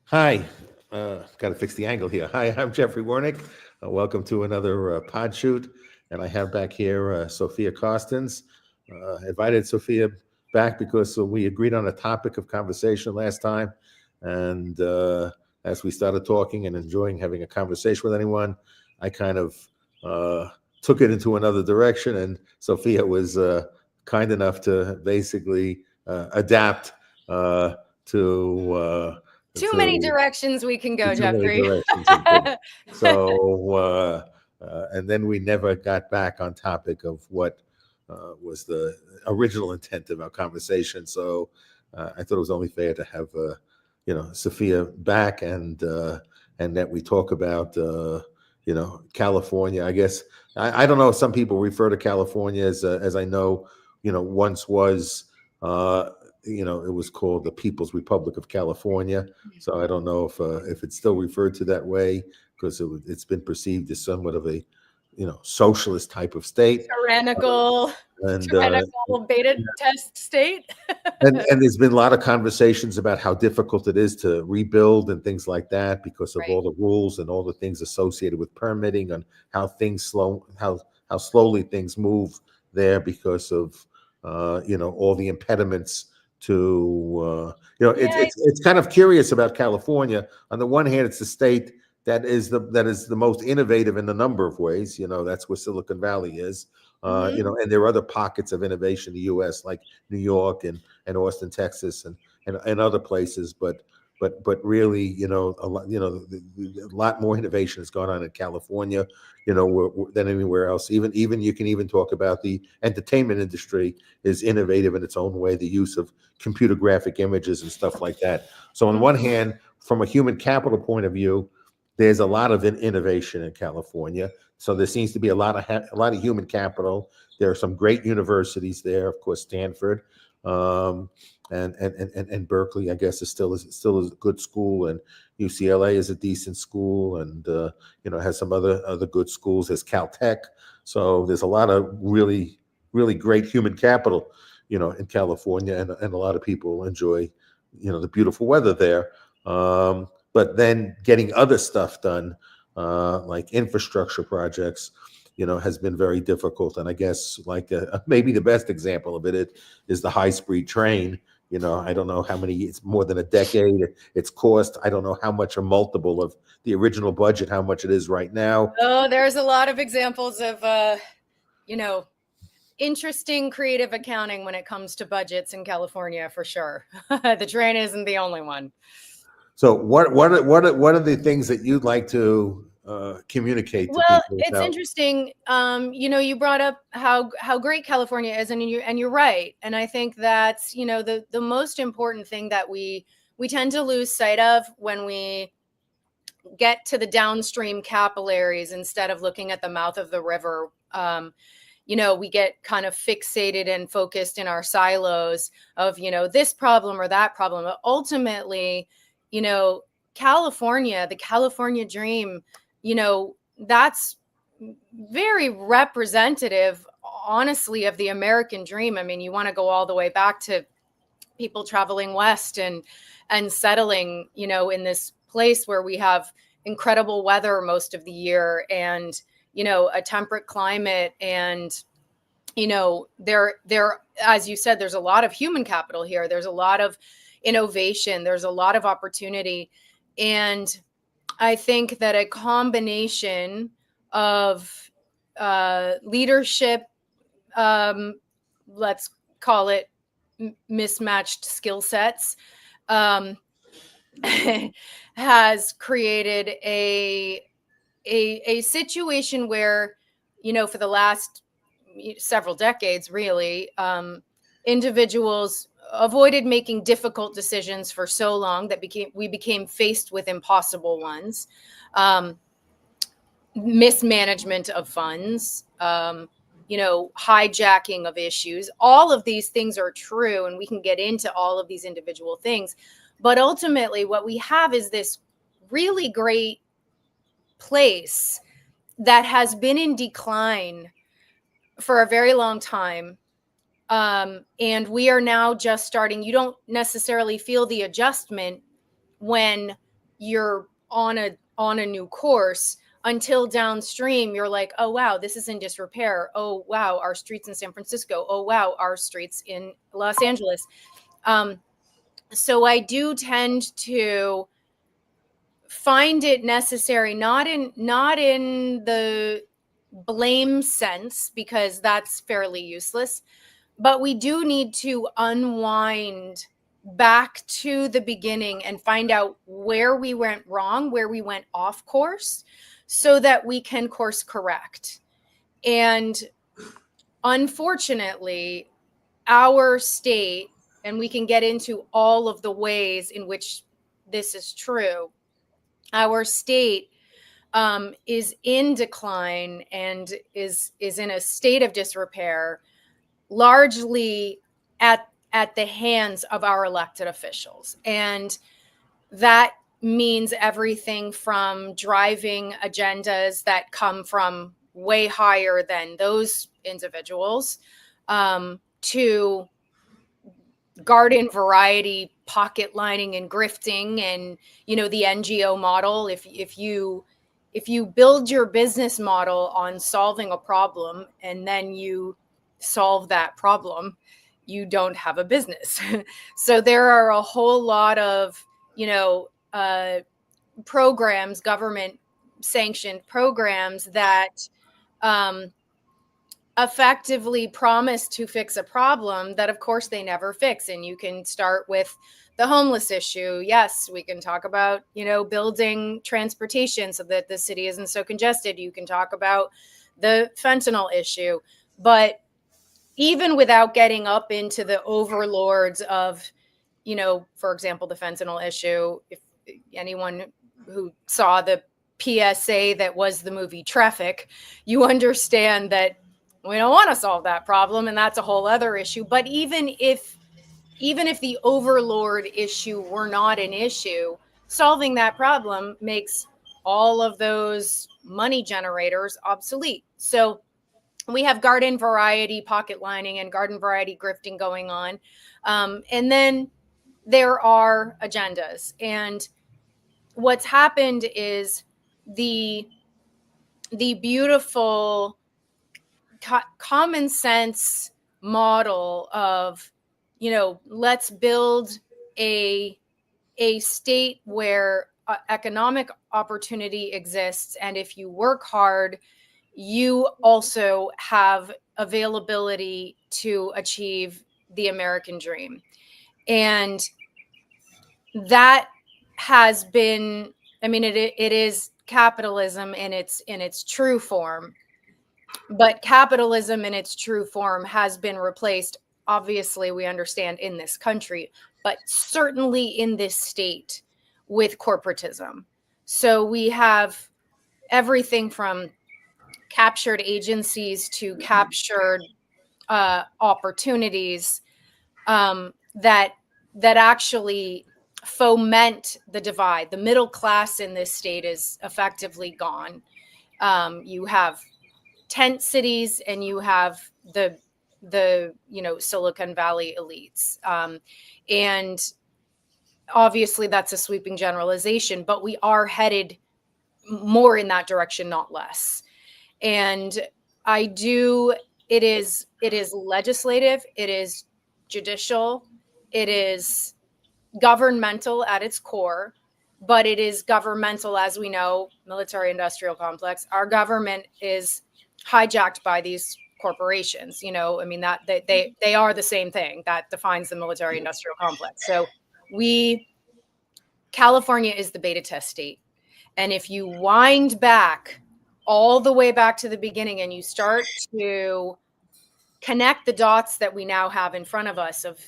Hi, got to fix the angle here. Hi, I'm Jeffrey Wernick. Welcome to another pod shoot. And I have back here Sofia Karstens. Invited Sofia back because we agreed on a topic of conversation last time. And as we started talking and enjoying having a conversation with anyone, I kind of uh, took it into another direction. And Sofia was kind enough to basically adapt to. Too many To directions we can go, too many Jeffrey. directions. And then we never got back on topic of what was the original intent of our conversation. So I thought it was only fair to have, Sophia back and that we talk about, California. I guess I don't know if some people refer to California as I know, once was. It was called the People's Republic of California. So I don't know if it's still referred to that way because it's been perceived as somewhat of a socialist type of state. Tyrannical, And tyrannical beta test state. and there's been a lot of conversations about how difficult it is to rebuild and things like that because of Right. all the rules and all the things associated with permitting and how things how slowly things move there because of all the impediments to Yeah. it's kind of curious about California. On the one hand, it's the state that is the most innovative in a number of ways. That's where Silicon Valley is. Mhm. And there are other pockets of innovation in the U.S. like New York and Austin, Texas, and other places. But really, a lot more innovation has gone on in California, than anywhere else. Even you can even talk about the entertainment industry is innovative in its own way. The use of computer graphic images and stuff like that. So on one hand, from a human capital point of view, there's a lot of innovation in California. So there seems to be a lot of human capital. There are some great universities there, of course, Stanford, um, and Berkeley. I guess is still a good school, and UCLA is a decent school, and has some other good schools. There's Caltech. So there's a lot of really great human capital, in California, and a lot of people enjoy, the beautiful weather there. But then getting other stuff done, like infrastructure projects, has been very difficult. And I guess like maybe the best example of it is the high speed train. I don't know how many, it's more than a decade. It's cost, I don't know how much a multiple of the original budget, how much it is right now. Oh, there's a lot of examples of, you know, interesting creative accounting when it comes to budgets in California, for sure. The train isn't the only one. So what are the things that you'd like to communicate to Well, people it's about? interesting. You brought up how great California is, and you're right. And I think that's the most important thing that we tend to lose sight of when we get to the downstream capillaries instead of looking at the mouth of the river. We get kind of fixated and focused in our silos of this problem or that problem. But ultimately, you know, California, the California dream, that's very representative, honestly, of the American dream. I mean, you want to go all the way back to people traveling west and settling, in this place where we have incredible weather most of the year and a temperate climate. And there, as you said, there's a lot of human capital here. There's a lot of innovation. There's a lot of opportunity. And I think that a combination of leadership, um, let's call it mismatched skill sets, um, has created a situation where, for the last several decades, really, individuals avoided making difficult decisions for so long that we became faced with impossible ones. Um, Mismanagement of funds, hijacking of issues. All of these things are true, and we can get into all of these individual things. But ultimately, what we have is this really great place that has been in decline for a very long time. And we are now just starting. You don't necessarily feel the adjustment when you're on a new course, until downstream you're like, oh wow, this is in disrepair. Oh wow, our streets in San Francisco. Oh wow, our streets in Los Angeles. So I do tend to find it necessary, not in the blame sense, because that's fairly useless, but we do need to unwind back to the beginning and find out where we went wrong, where we went off course, so that we can course correct. And unfortunately, our state, and we can get into all of the ways in which this is true, our state is in decline and is in a state of disrepair, largely at the hands of our elected officials. And that means everything from driving agendas that come from way higher than those individuals, to garden variety pocket lining and grifting, and the NGO model. If you build your business model on solving a problem and then you solve that problem, you don't have a business. So there are a whole lot of programs, government sanctioned programs, that effectively promise to fix a problem that of course they never fix. And you can start with the homeless issue. Yes, we can talk about building transportation so that the city isn't so congested. You can talk about the fentanyl issue, but even without getting up into the overlords of for example, the fentanyl issue, if anyone who saw the PSA that was the movie Traffic, you understand that we don't want to solve that problem, and that's a whole other issue. But even if the overlord issue were not an issue, solving that problem makes all of those money generators obsolete. So we have garden variety pocket lining and garden variety grifting going on. And then there are agendas. And what's happened is the beautiful common sense model of, let's build a state where economic opportunity exists. And if you work hard, you also have availability to achieve the American dream. And that has been, it is capitalism in its true form. But capitalism in its true form has been replaced, obviously, we understand, in this country, but certainly in this state, with corporatism. So we have everything from captured agencies to captured opportunities that actually foment the divide. The middle class in this state is effectively gone. You have tent cities, and you have the Silicon Valley elites, and obviously that's a sweeping generalization, but we are headed more in that direction, not less. And it is legislative, it is judicial, it is governmental at its core, but it is governmental, as we know, military industrial complex. Our government is hijacked by these corporations, that they are the same thing that defines the military industrial complex. So California is the beta test state. And if you wind back all the way back to the beginning and you start to connect the dots that we now have in front of us of,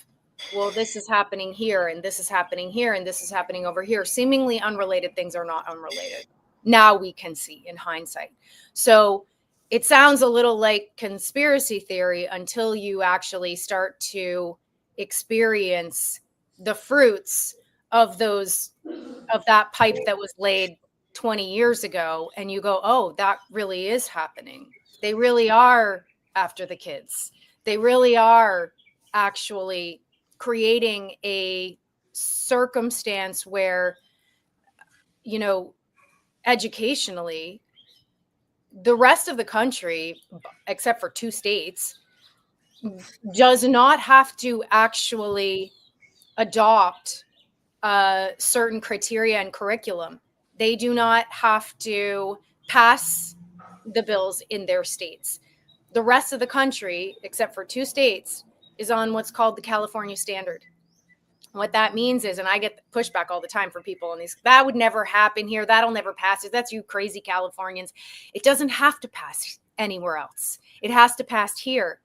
well, this is happening here, and this is happening here, and this is happening over here, seemingly unrelated things are not unrelated. Now we can see in hindsight. So it sounds a little like conspiracy theory until you actually start to experience the fruits of that pipe that was laid 20 years ago, and you go, oh, that really is happening. They really are after the kids. They really are actually creating a circumstance where you know, educationally, the rest of the country, except for 2 states, does not have to actually adopt certain criteria and curriculum. They do not have to pass the bills in their states. The rest of the country, except for 2 states, is on what's called the California standard. What that means is, and I get pushback all the time from people on these, that would never happen here. That'll never pass. That's you crazy Californians. It doesn't have to pass anywhere else. It has to pass here.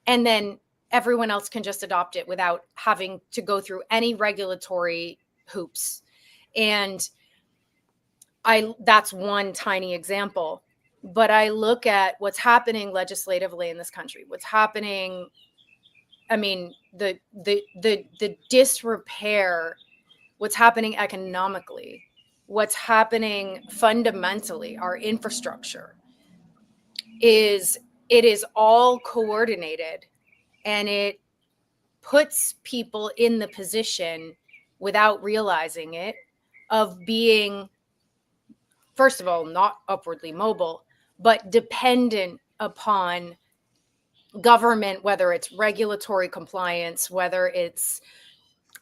And then everyone else can just adopt it without having to go through any regulatory hoops. And that's one tiny example. But I look at what's happening legislatively in this country, what's happening. I mean, the disrepair, what's happening economically, what's happening fundamentally, our infrastructure, it is all coordinated, and it puts people in the position, without realizing it, of being, first of all, not upwardly mobile, but dependent upon government, whether it's regulatory compliance, whether it's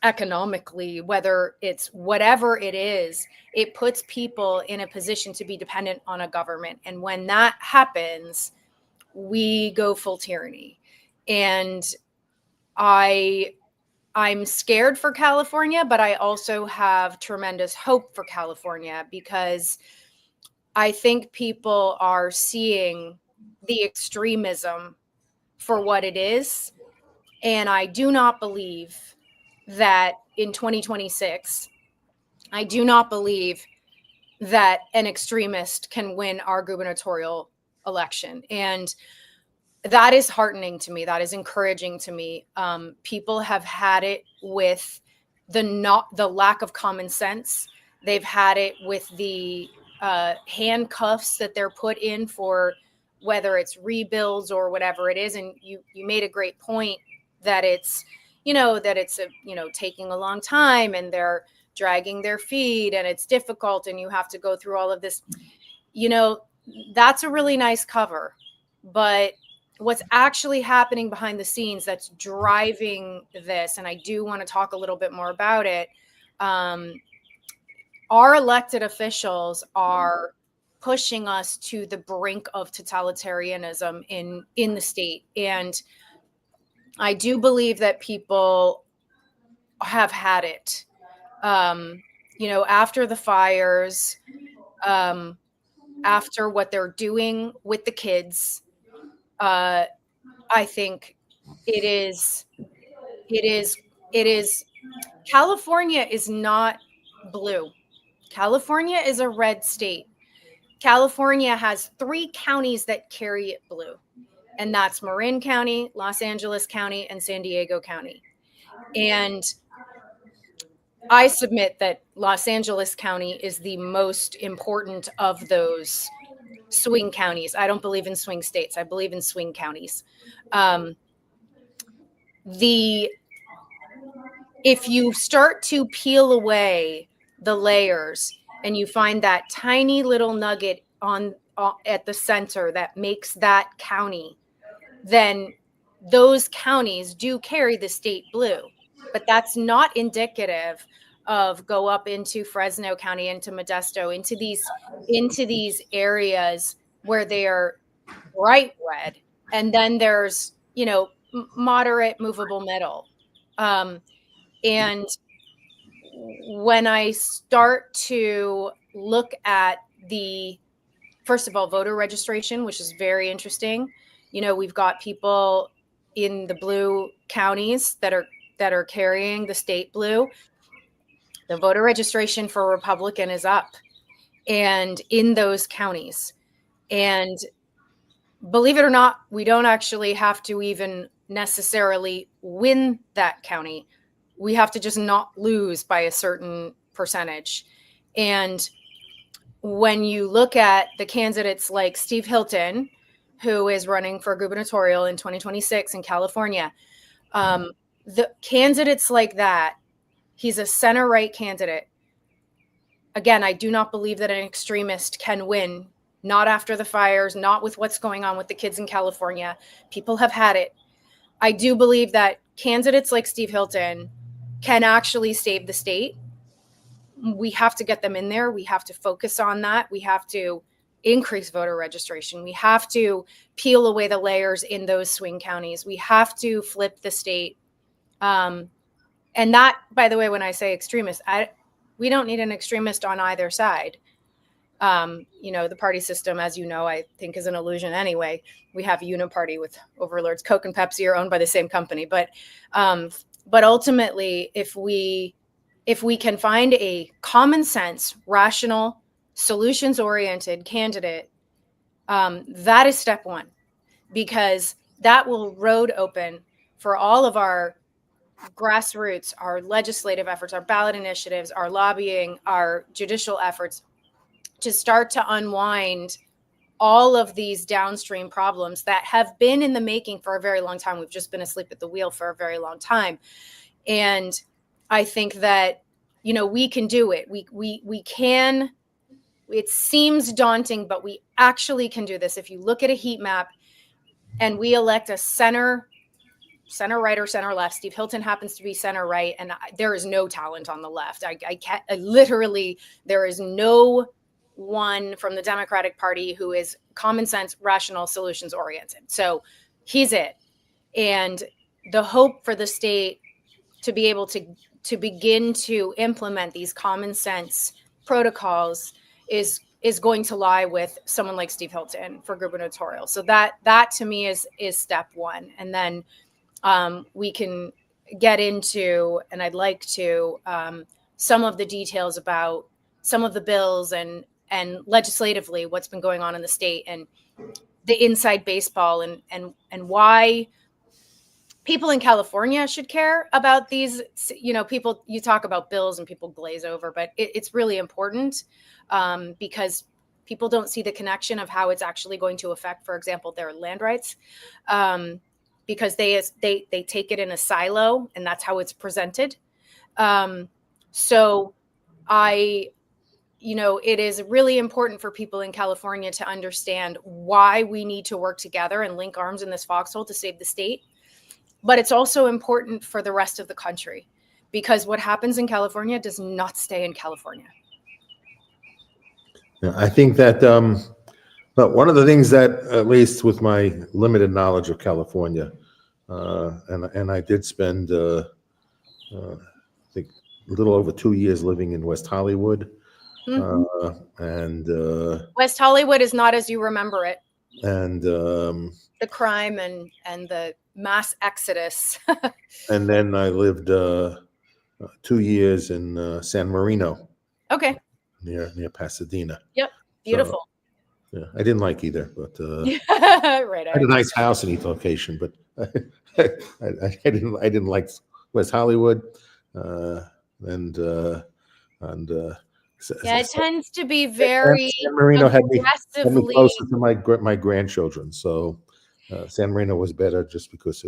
economically, whether it's whatever it is, it puts people in a position to be dependent on a government. And when that happens, we go full tyranny. And I'm scared for California, but I also have tremendous hope for California, because I think people are seeing the extremism for what it is. And I do not believe that in 2026, I do not believe that an extremist can win our gubernatorial election. And that is heartening to me. That is encouraging to me. People have had it with the lack of common sense. They've had it with the handcuffs that they're put in for whether it's rebuilds or whatever it is. And you made a great point that it's, taking a long time, and they're dragging their feet, and it's difficult, and you have to go through all of this. That's a really nice cover, but what's actually happening behind the scenes that's driving this, and I do want to talk a little bit more about it, our elected officials are pushing us to the brink of totalitarianism in the state. And I do believe that people have had it. After the fires, after what they're doing with the kids, I think it is. California is not blue. California is a red state. California has 3 counties that carry it blue, and that's Marin County, Los Angeles County, and San Diego County. And I submit that Los Angeles County is the most important of those swing counties. I don't believe in swing states. I believe in swing counties. If you start to peel away the layers and you find that tiny little nugget at the center that makes that county, then those counties do carry the state blue. But that's not indicative of go up into Fresno County, into Modesto, into these areas where they are bright red. And then there's, moderate movable middle. And when I start to look at first of all, voter registration, which is very interesting. We've got people in the blue counties that are carrying the state blue. The voter registration for Republican is up, and in those counties. And believe it or not, we don't actually have to even necessarily win that county. We have to just not lose by a certain percentage. And when you look at the candidates like Steve Hilton, who is running for gubernatorial in 2026 in California, the candidates like that, he's a center-right candidate. again, I do not believe that an extremist can win. Not after the fires, not with what's going on with the kids in California. People have had it. I do believe that candidates like Steve Hilton can actually save the state. We have to get them in there. We have to focus on that. We have to increase voter registration. We have to peel away the layers in those swing counties. We have to flip the state. And that, by the way, when I say extremist, we don't need an extremist on either side. The party system, as you know, I think is an illusion anyway. We have a uniparty with overlords. Coke and Pepsi are owned by the same company. But ultimately, if we can find a common sense, rational, solutions-oriented candidate, that is step one, because that will road open for all of our grassroots, our legislative efforts, our ballot initiatives, our lobbying, our judicial efforts, to start to unwind all of these downstream problems that have been in the making for a very long time. We've just been asleep at the wheel for a very long time. And I think that, we can do it. We can. It seems daunting, but we actually can do this. If you look at a heat map and we elect a center right or center left, Steve Hilton happens to be center right, and there is no talent on the left. I can't, literally, there is no one from the Democratic Party who is common sense, rational, solutions oriented. So he's it. And the hope for the state to be able to begin to implement these common sense protocols is going to lie with someone like Steve Hilton for gubernatorial. So that to me is step one. And then we can get into, and I'd like to, some of the details about some of the bills and legislatively what's been going on in the state and the inside baseball and why people in California should care about these. People, you talk about bills and people glaze over, but it's really important because people don't see the connection of how it's actually going to affect, for example, their land rights, because they take it in a silo, and that's how it's presented. So it is really important for people in California to understand why we need to work together and link arms in this foxhole to save the state. But it's also important for the rest of the country, because what happens in California does not stay in California. Yeah, I think that but one of the things that, at least with my limited knowledge of California, and I did spend I think a little over 2 years living in West Hollywood. Mm-hmm. And West Hollywood is not as you remember it. And the crime and the mass exodus. And then I lived 2 years in San Marino. Okay. Near Pasadena. Yep. Beautiful. So, yeah, I didn't like either, but right. I had a nice house in each location, but I didn't like West Hollywood, and yeah, it tends to be very San Marino had me closer to my grandchildren, so San Marino was better just because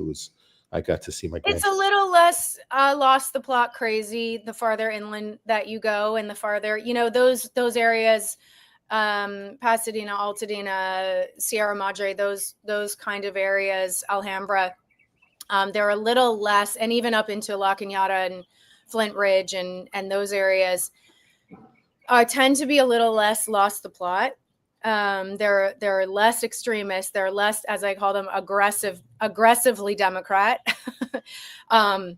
I got to see my grandchildren. It's a little less lost the plot crazy the farther inland that you go, and the farther, those areas, Pasadena, Altadena, Sierra Madre, those kind of areas, Alhambra, they're a little less, and even up into La Cañada and Flint Ridge and those areas tend to be a little less lost the plot. They're less extremist. They're less, as I call them, aggressively Democrat. And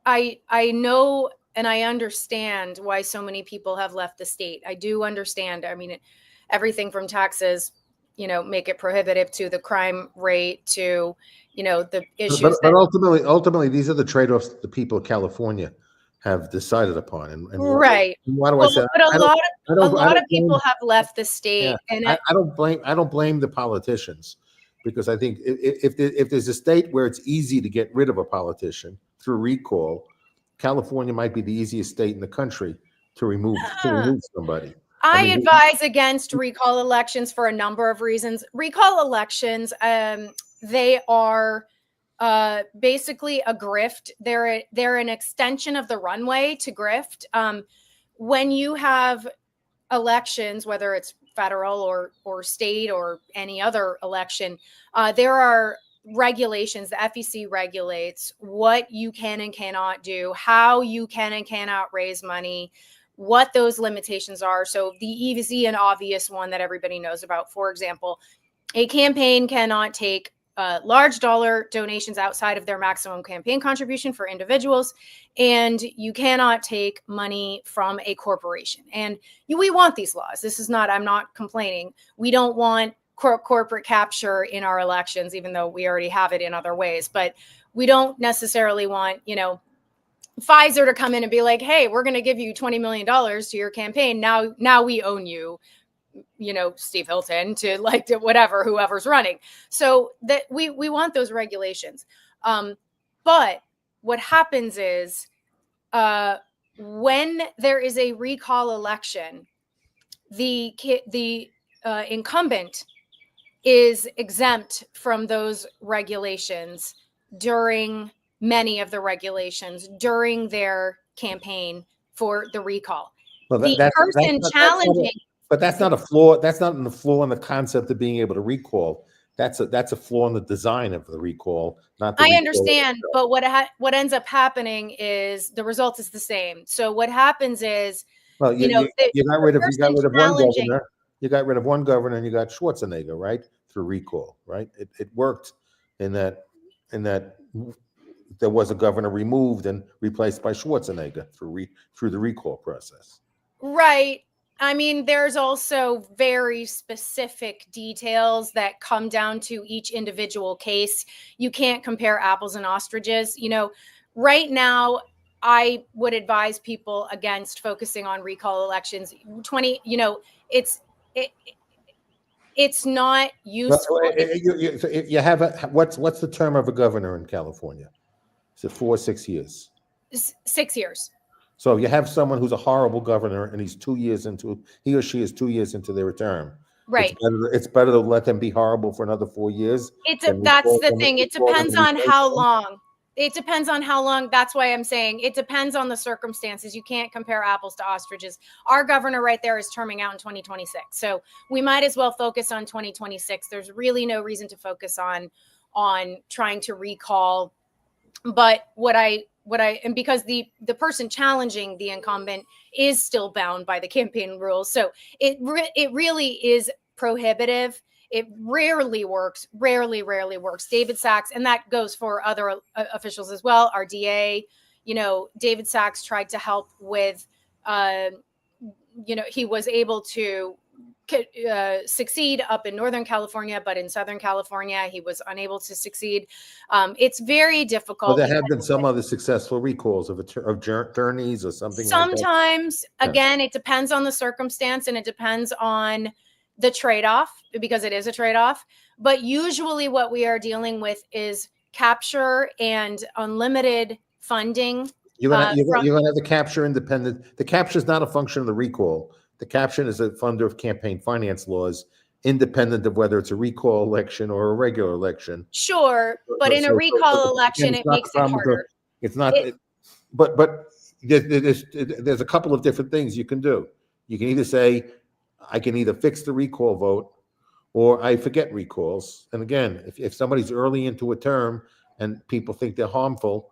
I know and I understand why so many people have left the state. I do understand. I mean, everything from taxes, make it prohibitive, to the crime rate, to, the issues. But ultimately, these are the trade-offs that the people of California have decided upon. And right. Why do I say? But a lot of people have left the state, yeah, and I don't blame the politicians, because I think if there's a state where it's easy to get rid of a politician through recall, California might be the easiest state in the country to remove somebody. I advise against recall elections for a number of reasons. Recall elections, they are basically a grift. They're an extension of the runway to grift. When you have elections, whether it's federal or state or any other election, there are regulations. The FEC regulates what you can and cannot do, how you can and cannot raise money, what those limitations are. So the easy and obvious one that everybody knows about, for example, a campaign cannot take large dollar donations outside of their maximum campaign contribution for individuals, and you cannot take money from a corporation. And we want these laws. This is not, I'm not complaining. We don't want corporate capture in our elections, even though we already have it in other ways. But we don't necessarily want, Pfizer to come in and be like, hey, we're going to give you $20 million to your campaign. Now we own you. Steve Hilton to whatever, whoever's running. So that we want those regulations. But what happens is when there is a recall election, the incumbent is exempt from those regulations during many of the regulations during their campaign for the recall. Well, but that's not a flaw. That's not a flaw in the concept of being able to recall. That's a flaw in the design of the recall. Not the I recall understand, itself. but what ends up happening is the result is the same. So what happens is, well, you got rid of one governor. You got rid of one governor, and you got Schwarzenegger, right, through recall, right? It worked in that there was a governor removed and replaced by Schwarzenegger through the recall process. Right. I mean, there's also very specific details that come down to each individual case. You can't compare apples and ostriches. Right now, I would advise people against focusing on recall elections. It's not useful. You have what's the term of a governor in California? Is it 4 or 6 years? 6 years. So you have someone who's a horrible governor, and he or she is 2 years into their term. Right. It's better to let them be horrible for another 4 years. That's the thing. It depends on how long. It depends on how long. That's why I'm saying it depends on the circumstances. You can't compare apples to ostriches. Our governor right there is terming out in 2026. So we might as well focus on 2026. There's really no reason to focus on trying to recall. But and because the person challenging the incumbent is still bound by the campaign rules. So it really is prohibitive. It rarely works. David Sachs, and that goes for other officials as well. Our DA, David Sachs tried to help with, he was able to succeed up in Northern California, but in Southern California, he was unable to succeed. It's very difficult. Well, there have been some other successful recalls of attorneys or something. Sometimes, again, it depends on the circumstance and it depends on the trade-off, because it is a trade-off. But usually what we are dealing with is capture and unlimited funding. You're gonna have the capture independent. The capture is not a function of the recall. The caption is a funder of campaign finance laws, independent of whether it's a recall election or a regular election. Sure, but in a recall election, it makes it harder. It's not. But there's a couple of different things you can do. You can either say, I can either fix the recall vote, or I forget recalls. And again, if somebody's early into a term and people think they're harmful,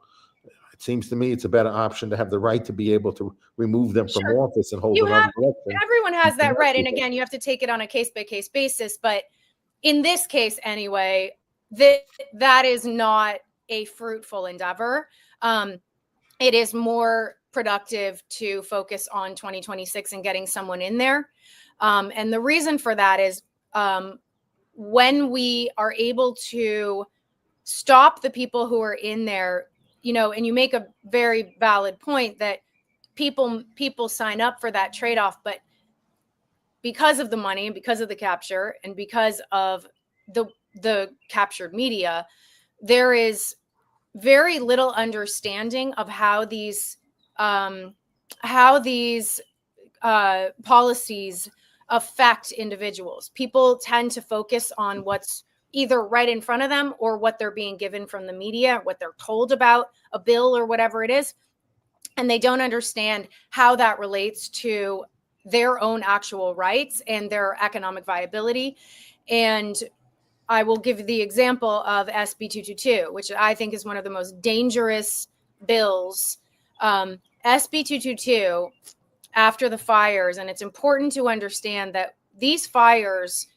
it seems to me it's a better option to have the right to be able to remove them from office and hold another election. Everyone has that right. And again, you have to take it on a case-by-case basis. But in this case, anyway, that is not a fruitful endeavor. It is more productive to focus on 2026 and getting someone in there. And the reason for that is when we are able to stop the people who are in there, and you make a very valid point that people sign up for that trade-off, but because of the money and because of the capture and because of the captured media, there is very little understanding of how these policies affect individuals. People tend to focus on what's either right in front of them or what they're being given from the media, what they're told about a bill or whatever it is. And they don't understand how that relates to their own actual rights and their economic viability. And I will give the example of SB 222, which I think is one of the most dangerous bills. SB 222, after the fires, and it's important to understand that these fires,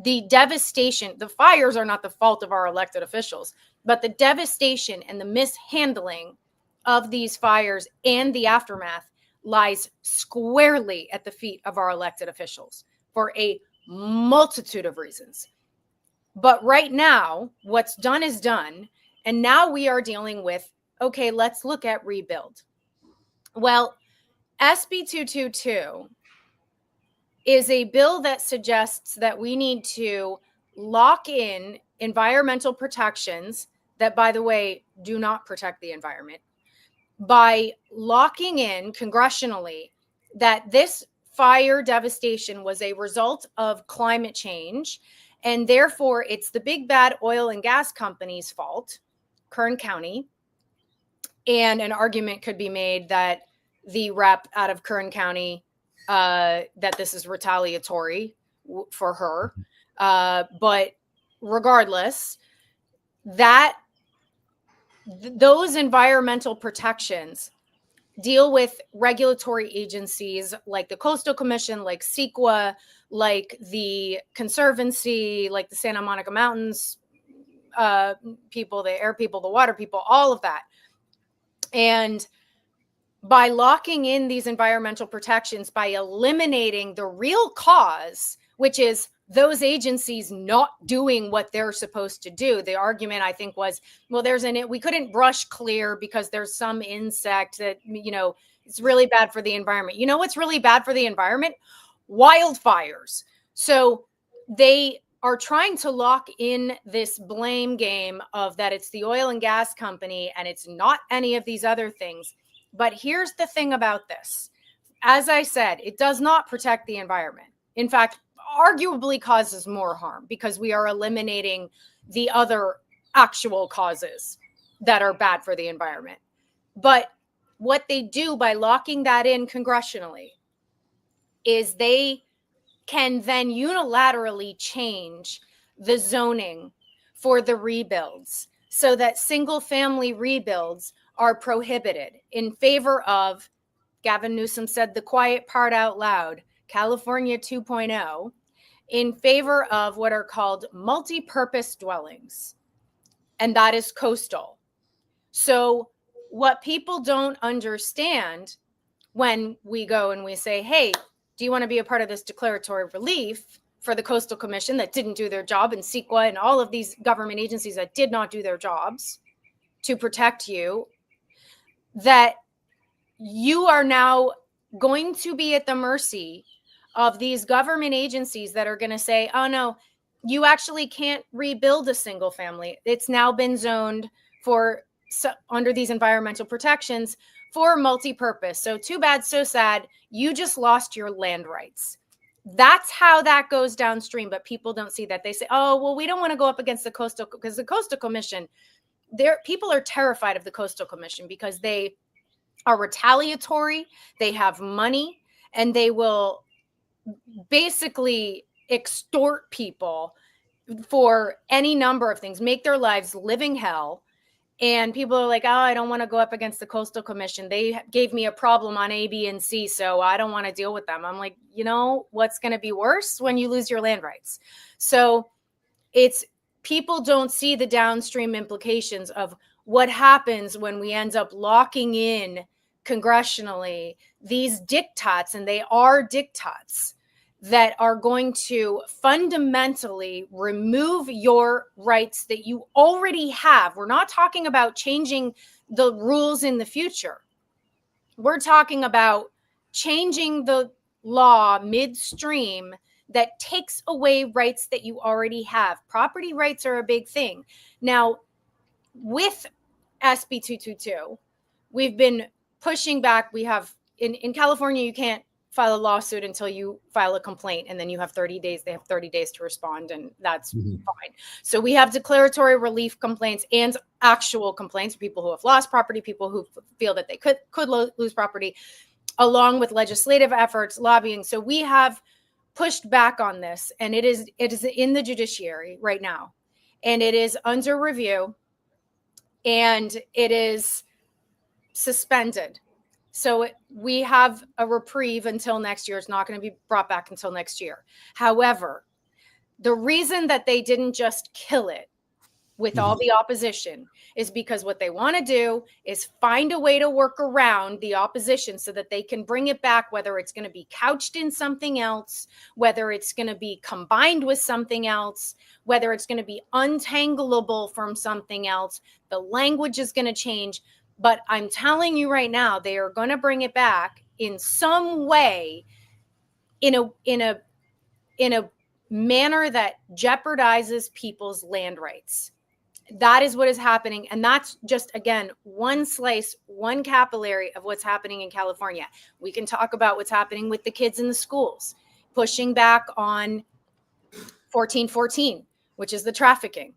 the devastation, the fires are not the fault of our elected officials, but the devastation and the mishandling of these fires and the aftermath lies squarely at the feet of our elected officials for a multitude of reasons. But right now, what's done is done. And now we are dealing with, okay, let's look at rebuild. Well, SB 222 is a bill that suggests that we need to lock in environmental protections that, by the way, do not protect the environment, by locking in congressionally that this fire devastation was a result of climate change, and therefore it's the big bad oil and gas company's fault, Kern County. And an argument could be made that the rep out of Kern County, that this is retaliatory for her. But regardless, that those environmental protections deal with regulatory agencies like the Coastal Commission, like CEQA, like the Conservancy, like the Santa Monica Mountains people, the air people, the water people, all of that. And by locking in these environmental protections, by eliminating the real cause, which is those agencies not doing what they're supposed to do. The argument, I think, was, well, we couldn't brush clear because there's some insect that, it's really bad for the environment. You know what's really bad for the environment? Wildfires. So they are trying to lock in this blame game of that it's the oil and gas company and it's not any of these other things. But here's the thing about this. As I said, it does not protect the environment. In fact, arguably causes more harm because we are eliminating the other actual causes that are bad for the environment. But what they do by locking that in congressionally is they can then unilaterally change the zoning for the rebuilds so that single family rebuilds are prohibited in favor of, Gavin Newsom said the quiet part out loud, California 2.0, in favor of what are called multi-purpose dwellings. And that is coastal. So what people don't understand when we go and we say, hey, do you want to be a part of this declaratory relief for the Coastal Commission that didn't do their job, and CEQA and all of these government agencies that did not do their jobs to protect you, that you are now going to be at the mercy of these government agencies that are going to say, oh no, you actually can't rebuild a single family. It's now been zoned for under these environmental protections for multi-purpose. So too bad, so sad. You just lost your land rights. That's how that goes downstream. But people don't see that. They say, oh, well, we don't want to go up against the Coastal, because the Coastal Commission, people are terrified of the Coastal Commission because they are retaliatory. They have money, and they will basically extort people for any number of things, make their lives living hell. And people are like, oh, I don't want to go up against the Coastal Commission. They gave me a problem on A, B, and C, so I don't want to deal with them. I'm like, you know what's going to be worse? When you lose your land rights. So it's, people don't see the downstream implications of what happens when we end up locking in congressionally these diktats, and they are diktats that are going to fundamentally remove your rights that you already have. We're not talking about changing the rules in the future. We're talking about changing the law midstream that takes away rights that you already have. Property rights are a big thing. Now, with SB 222, we've been pushing back. We have in California, you can't file a lawsuit until you file a complaint, and then you have 30 days. They have 30 days to respond, and that's fine. So we have declaratory relief complaints and actual complaints, people who have lost property, people who feel that they could lose property, along with legislative efforts, lobbying. So we have pushed back on this, and it is in the judiciary right now, and it is under review, and it is suspended. So we have a reprieve until next year. It's not going to be brought back until next year. However, the reason that they didn't just kill it with all the opposition is because what they want to do is find a way to work around the opposition so that they can bring it back, whether it's going to be couched in something else, whether it's going to be combined with something else, whether it's going to be untangleable from something else. The language is going to change. But I'm telling you right now, they are going to bring it back in some way, in a manner that jeopardizes people's land rights. That is what is happening. And that's just, again, one slice, one capillary of what's happening in California. We can talk about what's happening with the kids in the schools, pushing back on 1414, which is the trafficking,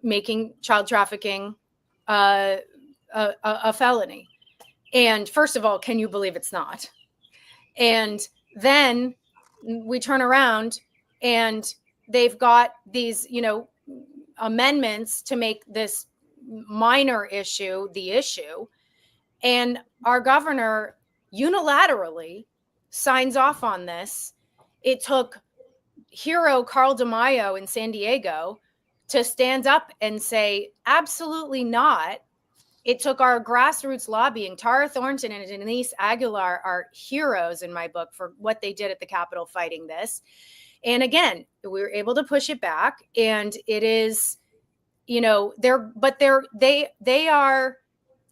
making child trafficking a felony. And first of all, can you believe it's not? And then we turn around and they've got these, amendments to make this minor issue the issue. And our governor unilaterally signs off on this. It took hero Carl DeMaio in San Diego to stand up and say, absolutely not. It took our grassroots lobbying. Tara Thornton and Denise Aguilar are heroes in my book for what they did at the Capitol fighting this. And again, we were able to push it back, and it is,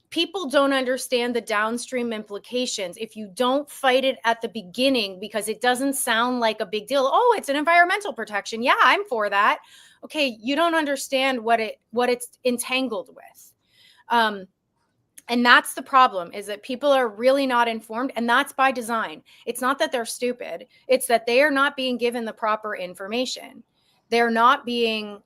people don't understand the downstream implications. If you don't fight it at the beginning, because it doesn't sound like a big deal. Oh, it's an environmental protection. Yeah, I'm for that. Okay. You don't understand what it's entangled with. And that's the problem, is that people are really not informed, and that's by design. It's not that they're stupid. It's that they are not being given the proper information. They're not being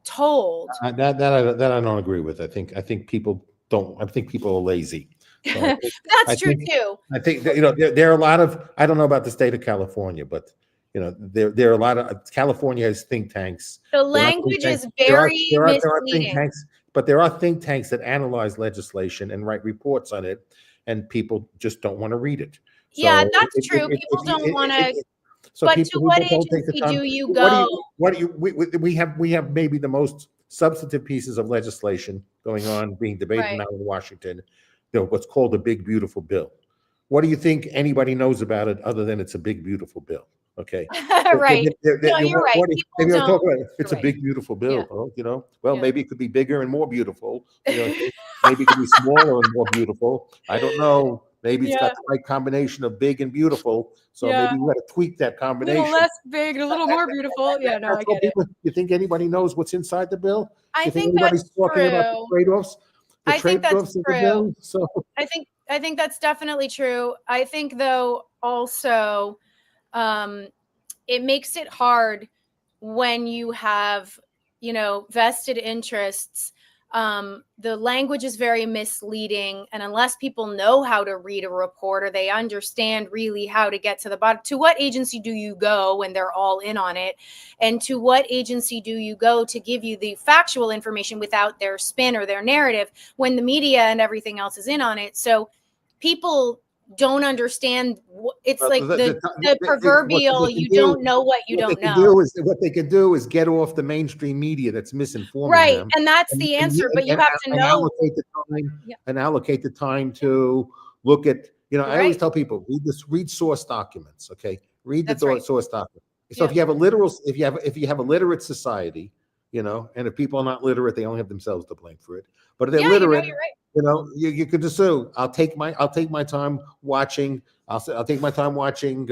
told. That I don't agree with. I think people don't. I think people are lazy. So That's true too. I think that, there are a lot of. I don't know about the state of California, but there are a lot of. California has think tanks. The language is very misleading. There are think tanks. But there are think tanks that analyze legislation and write reports on it, and people just don't want to read it. So yeah, that's true. People don't want to. But to what agency do you go? We have maybe the most substantive pieces of legislation going on, being debated now in Washington. What's called a big beautiful bill. What do you think anybody knows about it other than it's a big beautify bill? Okay. Right. No, you're right. It's a big, beautiful bill. Yeah. Well, maybe it could be bigger and more beautiful. Maybe it could be smaller and more beautiful. I don't know. Maybe it's got the right combination of big and beautiful. So maybe we got to tweak that combination. A little less big, a little more beautiful. Yeah, no, I get it. You think anybody knows what's inside the bill? I think that's talking about the trade-offs? I think that's true. So I think that's definitely true. I think, though, also, it makes it hard when you have, vested interests. The language is very misleading. And unless people know how to read a report, or they understand really how to get to the bottom, to what agency do you go when they're all in on it? And to what agency do you go to give you the factual information without their spin or their narrative, when the media and everything else is in on it? So people don't understand. It's like the proverbial, you don't know what you don't know. What they could do is get off the mainstream media that's misinforming right them. And that's the answer. But you have to know. Allocate the time to look at, I always tell people, read source documents. Okay. Read the source document. So if you have a literate society, and if people are not literate, they only have themselves to blame for it. But if they're literate, you're right. You could assume I'll take my time watching. I'll take my time watching.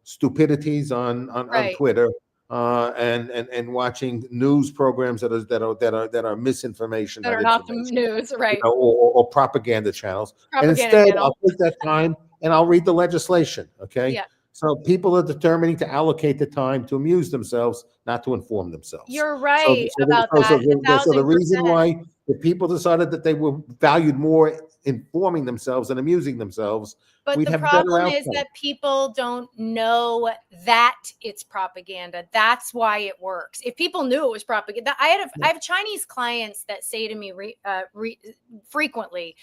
Stupidities on Twitter, and watching news programs that are misinformation, that are not the news, right? Or propaganda channels. And instead, I'll take that time and I'll read the legislation. Okay. Yeah. So people are determining to allocate the time to amuse themselves, not to inform themselves. You're right about So, that, so the 1000%. reason why if people decided that they were valued more informing themselves and amusing themselves, But we'd the have better problem is outcomes. that people don't know that it's propaganda. That's why it works. If people knew it was propaganda, I have Chinese clients that say to me frequently,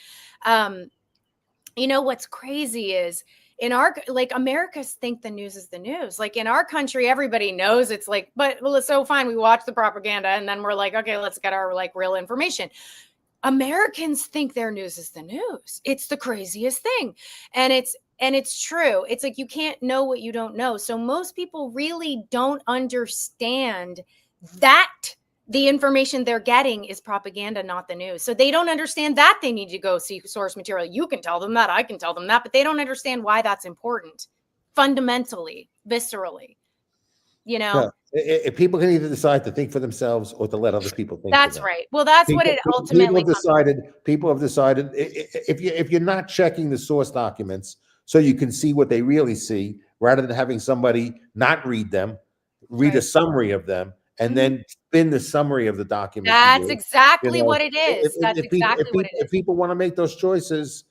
you know, what's crazy is in our, like, Americans think the news is the news. Like in our country, everybody knows it's like, but well, it's so fine. We watch the propaganda and then we're like, okay, let's get our like real information. Americans think their news is the news. It's the craziest thing. And it's true. It's like you can't know what you don't know. So most people really don't understand that the information they're getting is propaganda, not the news. So they don't understand that they need to go see source material. You can tell them that, I can tell them that, but they don't understand why that's important fundamentally, viscerally, you know? If people can either decide to think for themselves or to let other people think That's for them. right. Well, that's what it ultimately comes to. People have decided if you're not checking the source documents so you can see what they really see, rather than having somebody not read them, read a Right. summary of them, and then spin the summary of the document. That's exactly what it is. That's exactly what it is. If people want to make those choices,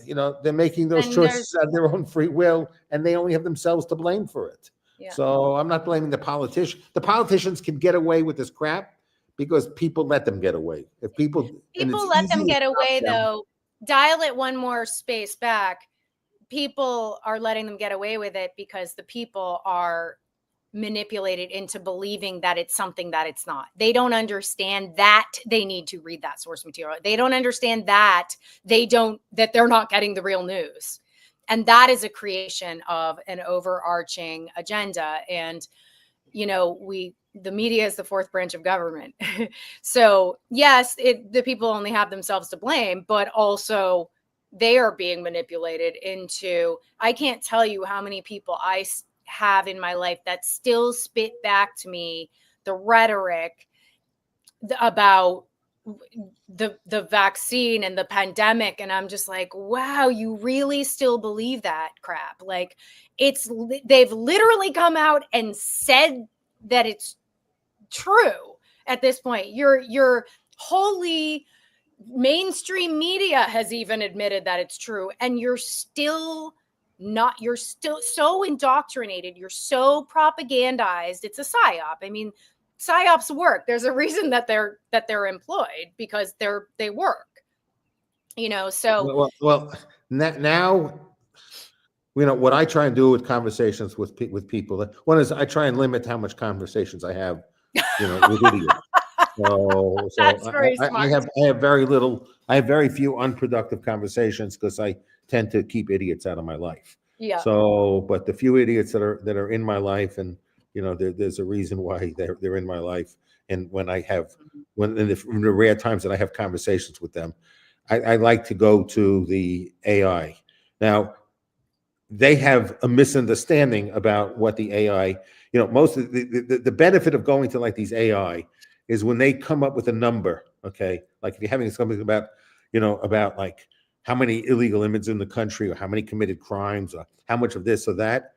you know, they're making those And choices out of their own free will, and they only have themselves to blame for it. Yeah. So I'm not blaming the politician. The politicians can get away with this crap because people let them get away. If people let them get away, though, dial it one more space back. People are letting them get away with it because the people are manipulated into believing that it's something that it's not. They don't understand that they need to read that source material. They don't understand that that they're not getting the real news. And that is a creation of an overarching agenda. And, you know, the media is the fourth branch of government. So yes, the people only have themselves to blame, but also they are being manipulated into, I can't tell you how many people I have in my life that still spit back to me the rhetoric about the vaccine and the pandemic, and I'm just like, wow, you really still believe that crap? Like, they've literally come out and said that it's true at this point. Your wholly mainstream media has even admitted that it's true, and you're still so indoctrinated, you're so propagandized. It's a psyop. I mean, psyops work. There's a reason that they're employed, because they work, you know. So well now, you know what I try and do with conversations with people. One is I try and limit how much conversations I have, you know, with idiots. So that's very smart. I have very little. I have very few unproductive conversations because I tend to keep idiots out of my life. Yeah. So, but the few idiots that are in my life, and you know, there's a reason why they're in my life. And when in the rare times that I have conversations with them, I like to go to the AI. Now, they have a misunderstanding about what the AI, you know, most of the benefit of going to like these AI is when they come up with a number, okay? Like if you're having something about, you know, about like how many illegal immigrants in the country, or how many committed crimes, or how much of this or that,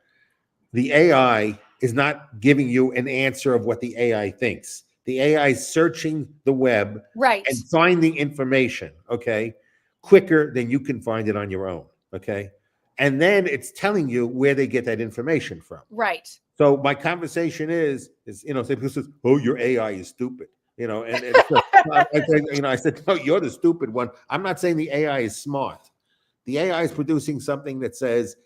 the AI is not giving you an answer of what the AI thinks. The AI is searching the web, right, and finding information, okay, quicker than you can find it on your own, okay? And then it's telling you where they get that information from. Right. So my conversation is you know, people says, "Oh, your AI is stupid," you know, and I said, "No, you're the stupid one." I'm not saying the AI is smart. The AI is producing something that says,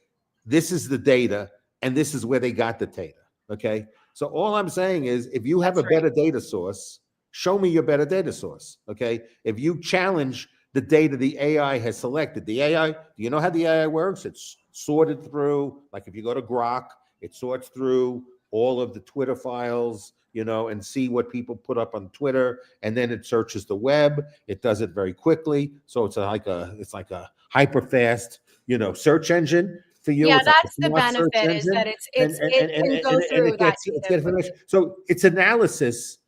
"This is the data, and this is where they got the data." Okay. So all I'm saying is, if you have a better data source, show me your better data source. Okay. If you challenge the data the AI has selected, the AI, do you know how the AI works? It's sorted through, like if you go to Grok, it sorts through all of the Twitter files, you know, and see what people put up on Twitter, and then it searches the web. It does it very quickly, so it's like a hyper fast, you know, search engine for you. Yeah, it's that's like the benefit, is that it can go through that. It gets information. So it's analysis.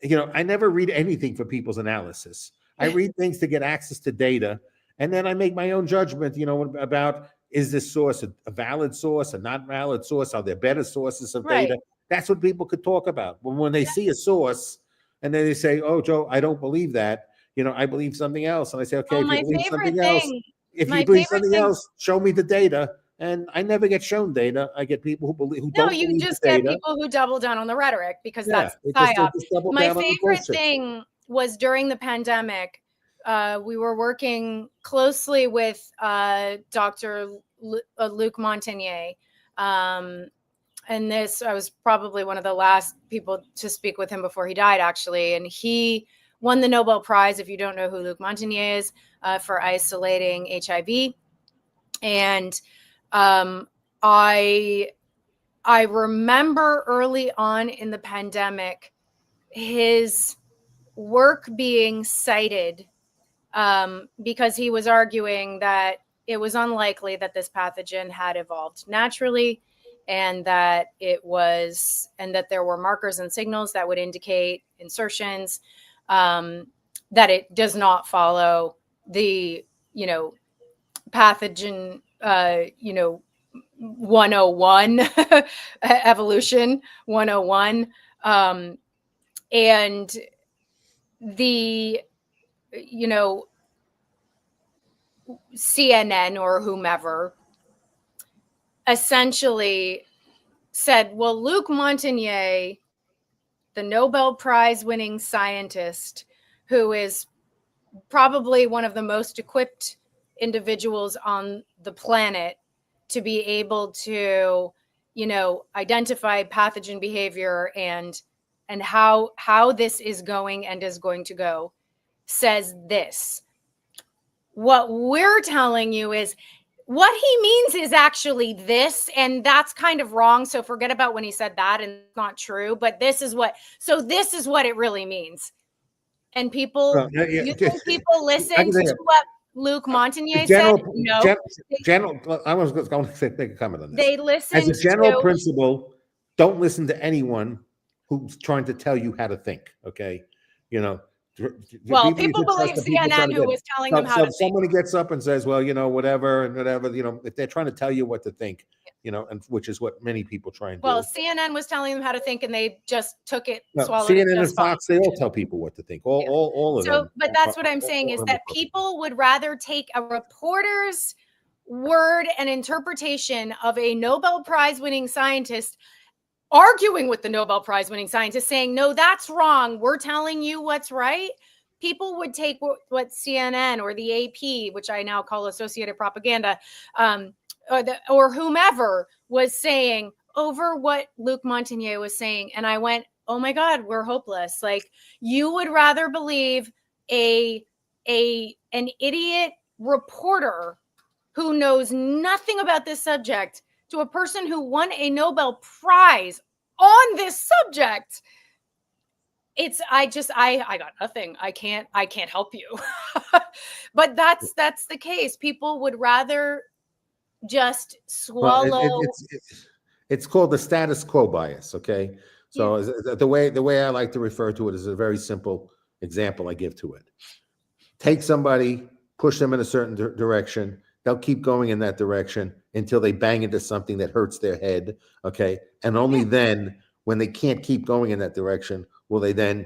You know, I never read anything for people's analysis. I read things to get access to data, and then I make my own judgment, you know, about is this source a valid source, a not valid source? Are there better sources of Right. data? That's what people could talk about. But when they see a source and then they say, "Oh, Joe, I don't believe that. I believe something else." And I say, "Okay, Well, if you believe something else, show me the data." And I never get shown data. I get people who no, don't you believe the just get data. people who double down on the rhetoric because Yeah, that's they psyop. just double My down on the favorite bullshit. thing was during the pandemic. We were working closely with Dr. Luc Montagnier. And I was probably one of the last people to speak with him before he died, actually. And he won the Nobel Prize, if you don't know who Luc Montagnier is, for isolating HIV. And I remember early on in the pandemic, his work being cited because he was arguing that it was unlikely that this pathogen had evolved naturally, and that there were markers and signals that would indicate insertions, that it does not follow the, pathogen, 101 evolution 101. And the, CNN or whomever essentially said, well, Luc Montagnier, the Nobel Prize winning scientist, who is probably one of the most equipped individuals on the planet to be able to, identify pathogen behavior and how this is going and is going to go, says this. What we're telling you is what he means is actually this, and that's kind of wrong. So forget about when he said that, and it's not true. But this is what it really means. And people, you think people listen to what Luc Montagnier said? No. I was going to make a comment on this. They listened as a general to principle, don't listen to anyone who's trying to tell you how to think. Okay, well, people believe CNN who was telling them how to think. Somebody gets up and says, well, whatever, if they're trying to tell you what to think, and which is what many people try and do. Well, CNN was telling them how to think, and they just took it, swallowed CNN it. and Fox, they all tell people what to think. All of them. But that's what I'm saying is that people would rather take a reporter's word and interpretation of a Nobel Prize winning scientist arguing with the Nobel Prize winning scientist saying, no, that's wrong. We're telling you what's right. People would take what CNN or the AP, which I now call Associated Propaganda, or whomever was saying over what Luc Montagnier was saying. And I went, oh my God, we're hopeless. Like, you would rather believe an idiot reporter who knows nothing about this subject to a person who won a Nobel Prize on this subject. I got nothing. I can't help you. But that's the case. People would rather just swallow. It's called the status quo bias. Okay. So the way I like to refer to it is a very simple example I give to it. Take somebody, push them in a certain direction. They'll keep going in that direction until they bang into something that hurts their head. Okay. And only then, when they can't keep going in that direction, will they then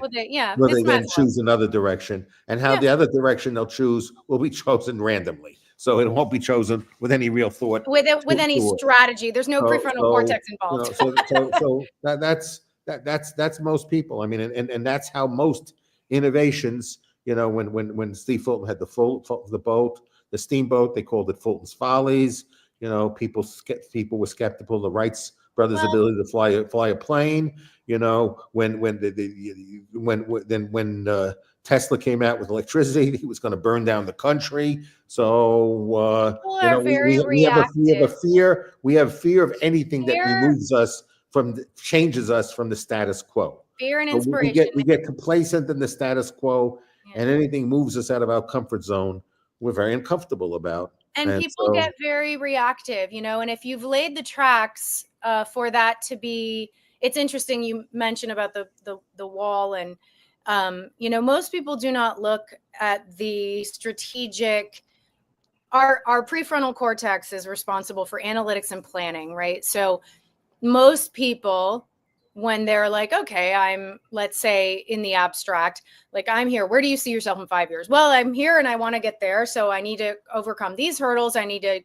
choose another direction. And the other direction they'll choose will be chosen randomly. So it won't be chosen with any real thought. With any strategy. There's no prefrontal cortex involved. So that's most people. I mean, and that's how most innovations, when Steve Fulton had the steamboat, they called it Fulton's Follies. People were skeptical of the Wright brothers' ability to fly a plane. When Tesla came out with electricity, he was going to burn down the country. So we have fear of anything that changes us from the status quo. Fear and inspiration. We get complacent in the status quo, and anything moves us out of our comfort zone, we're very uncomfortable about. And people get very reactive, and if you've laid the tracks for that to be, it's interesting you mentioned about the wall, and most people do not look at the strategic our prefrontal cortex is responsible for analytics and planning, right? So most people, when they're like, okay, I'm, let's say in the abstract, like I'm here, where do you see yourself in 5 years? Well, I'm here and I want to get there. So I need to overcome these hurdles. I need to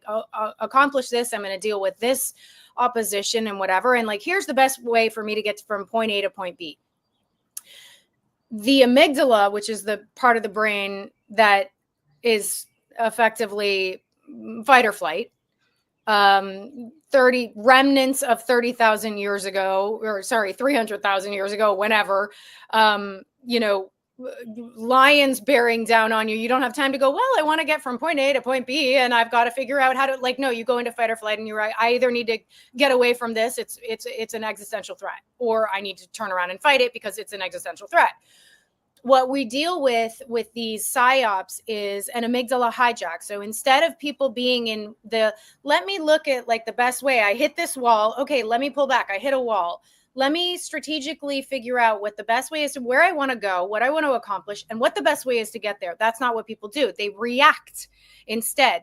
accomplish this. I'm going to deal with this opposition and whatever. And like, here's the best way for me to get from point A to point B. The amygdala, which is the part of the brain that is effectively fight or flight, 30 remnants of 30,000 years ago, or sorry, 300,000 years ago, whenever, lions bearing down on you. You don't have time to go, well, I want to get from point A to point B and I've got to figure out how to, like, no, you go into fight or flight and you're right. I either need to get away from this. It's an existential threat, or I need to turn around and fight it because it's an existential threat. What we deal with these psyops is an amygdala hijack. So instead of people being in the, let me look at like the best way, I hit this wall. Okay, let me pull back. I hit a wall. Let me strategically figure out what the best way is to where I want to go, what I want to accomplish, and what the best way is to get there. That's not what people do. They react instead.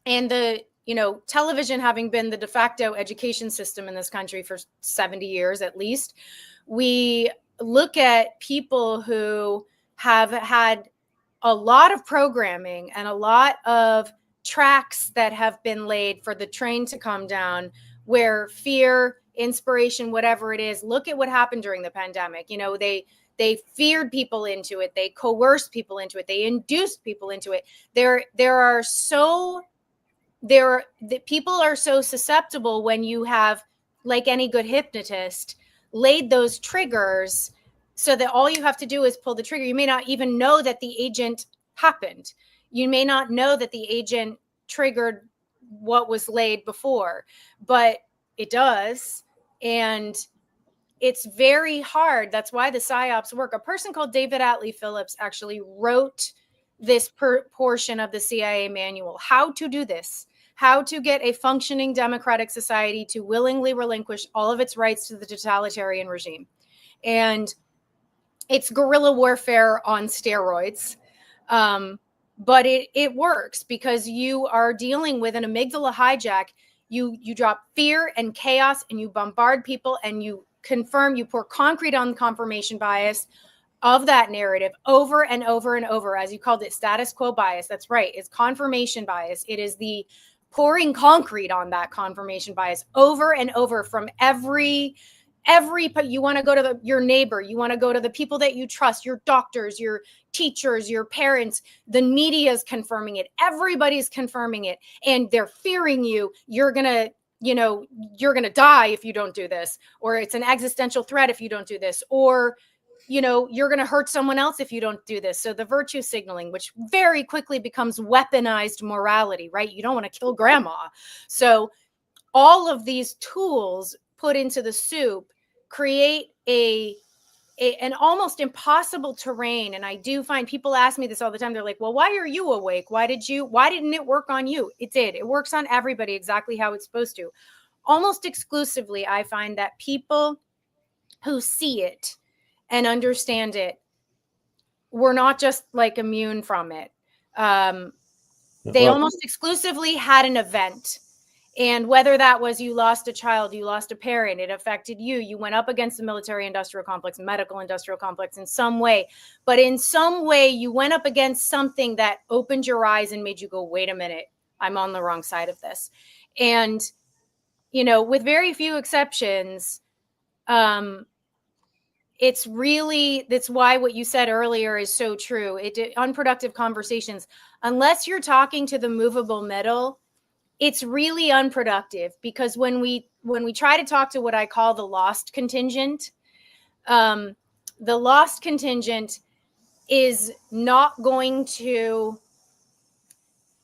And television having been the de facto education system in this country for 70 years at least, we look at people who have had a lot of programming and a lot of tracks that have been laid for the train to come down, where fear, inspiration, whatever it is, look at what happened during the pandemic. They feared people into it. They coerced people into it. They induced people into it. People are so susceptible when you have, like any good hypnotist, laid those triggers so that all you have to do is pull the trigger. You may not even know that the agent happened. You may not know that the agent triggered what was laid before, but it does. And it's very hard. That's why the psyops work. A person called David Atlee Phillips actually wrote this portion of the CIA manual, how to do this, how to get a functioning democratic society to willingly relinquish all of its rights to the totalitarian regime. And it's guerrilla warfare on steroids. But it works because you are dealing with an amygdala hijack. You drop fear and chaos and you bombard people and you pour concrete on the confirmation bias of that narrative over and over and over, as you called it, status quo bias. That's right. It's confirmation bias. It is the pouring concrete on that confirmation bias over and over from every, you want to go to your neighbor, you want to go to the people that you trust, your doctors, your teachers, your parents, the media is confirming it. Everybody's confirming it. And they're fearing you. You're going to die if you don't do this, or it's an existential threat if you don't do this, or, you're going to hurt someone else if you don't do this. So the virtue signaling, which very quickly becomes weaponized morality, right? You don't want to kill grandma. So all of these tools put into the soup create an almost impossible terrain. And I do find people ask me this all the time. They're like, well, why are you awake? Why didn't it work on you? It did. It works on everybody exactly how it's supposed to. Almost exclusively, I find that people who see it and understand it were not just like immune from it. They almost exclusively had an event. And whether that was you lost a child, you lost a parent, it affected you, you went up against the military industrial complex, medical industrial complex in some way. But in some way, you went up against something that opened your eyes and made you go, wait a minute, I'm on the wrong side of this. And, with very few exceptions, that's why what you said earlier is so true. Unproductive conversations, unless you're talking to the movable middle, it's really unproductive, because when we try to talk to what I call the lost contingent is not going to,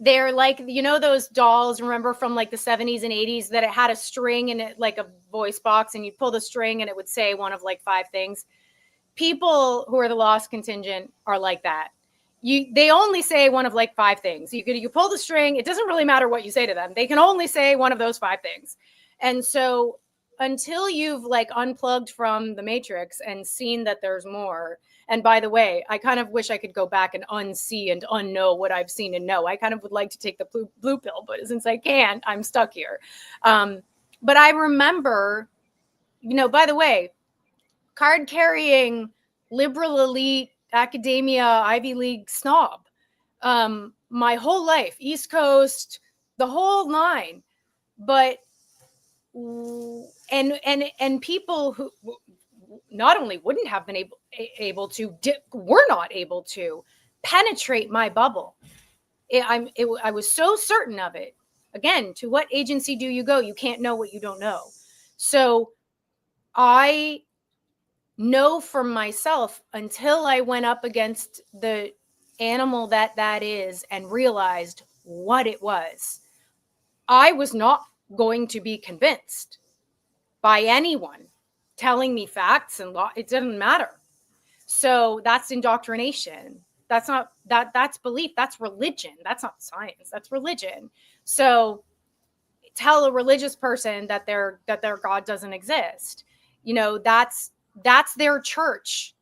they're like, those dolls, remember from like the 70s and 80s, that it had a string and it like a voice box, and you'd pull the string and it would say one of like 5 things. People who are the lost contingent are like that. They only say one of like 5 things. You pull the string. It doesn't really matter what you say to them. They can only say one of those 5 things. And so until you've like unplugged from the matrix and seen that there's more. And by the way, I kind of wish I could go back and unsee and unknow what I've seen and know. I kind of would like to take the blue pill, but since I can't, I'm stuck here. But I remember, by the way, card carrying liberal elite academia, Ivy League snob, my whole life, East Coast, the whole nine. But and people who not only wouldn't have been were not able to penetrate my bubble. I was so certain of it. Again, to what agency do you go? You can't know what you don't know. So I know for myself, until I went up against the animal that is and realized what it was, I was not going to be convinced by anyone telling me facts and law. It doesn't matter. So that's indoctrination. That's belief. That's religion. That's not science. That's religion. So tell a religious person that their God doesn't exist. That's their church.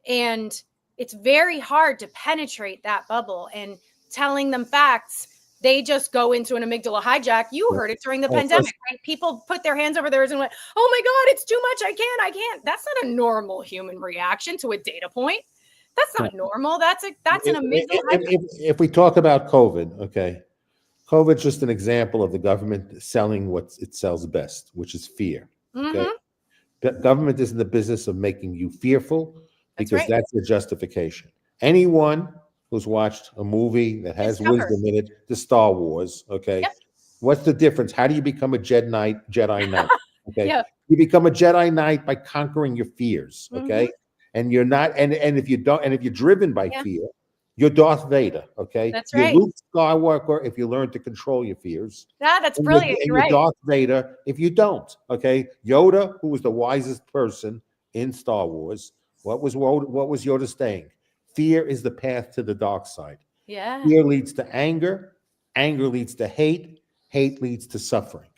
And it's very hard to penetrate that bubble, and telling them facts, they just go into an amygdala hijack. You heard it during the pandemic, right? People put their hands over theirs and went, oh my God, it's too much. I can't. That's not a normal human reaction to a data point. That's not normal. That's an amygdala hijack. If we talk about COVID, okay, COVID's just an example of the government selling what it sells best, which is fear. Okay. Mm-hmm. The government is in the business of making you fearful because that's the justification. Anyone who's watched a movie that has wisdom in it, the Star Wars, okay? Yep. What's the difference? How do you become a Jedi Knight? Okay. Yep. You become a Jedi Knight by conquering your fears, okay? Mm-hmm. And you're not, and if you don't, and if you're driven by fear, you're Darth Vader, okay? That's you're right. Luke Skywalker if you learn to control your fears. Yeah, that's brilliant. You're right. Darth Vader if you don't, okay? Yoda, who was the wisest person in Star Wars, what was Yoda saying? Fear is the path to the dark side. Yeah. Fear leads to anger. Anger leads to hate. Hate leads to suffering.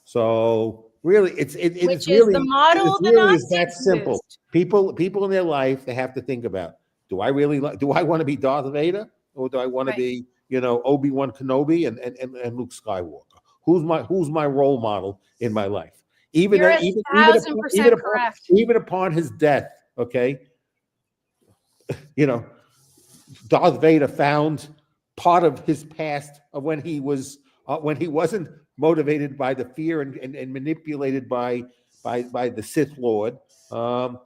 So really, it's really the model is that simple. People in their life, they have to think about: do I want to be Darth Vader, or do I want to be Obi-Wan Kenobi and Luke Skywalker? Who's my role model in my life? Even upon his death, okay. Darth Vader found part of his past of when he wasn't motivated by the fear and manipulated by the Sith Lord, and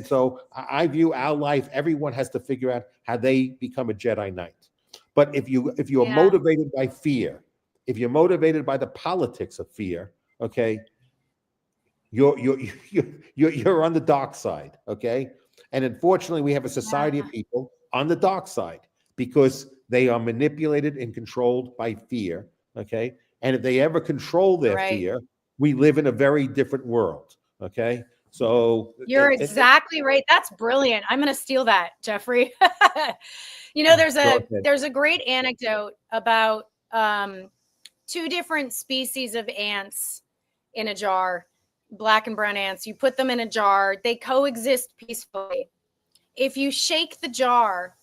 so I view our life. Everyone has to figure out how they become a Jedi Knight. But if you are motivated by fear, if you're motivated by the politics of fear, okay, you're on the dark side, okay. And unfortunately, we have a society of people on the dark side because they are manipulated and controlled by fear, okay? And if they ever control their fear, we live in a very different world, okay? So you're exactly right. That's brilliant. I'm going to steal that, Jeffrey. There's a great anecdote about 2 different species of ants in a jar. Black and brown ants. You put them in a jar, they coexist peacefully. If you shake the jar,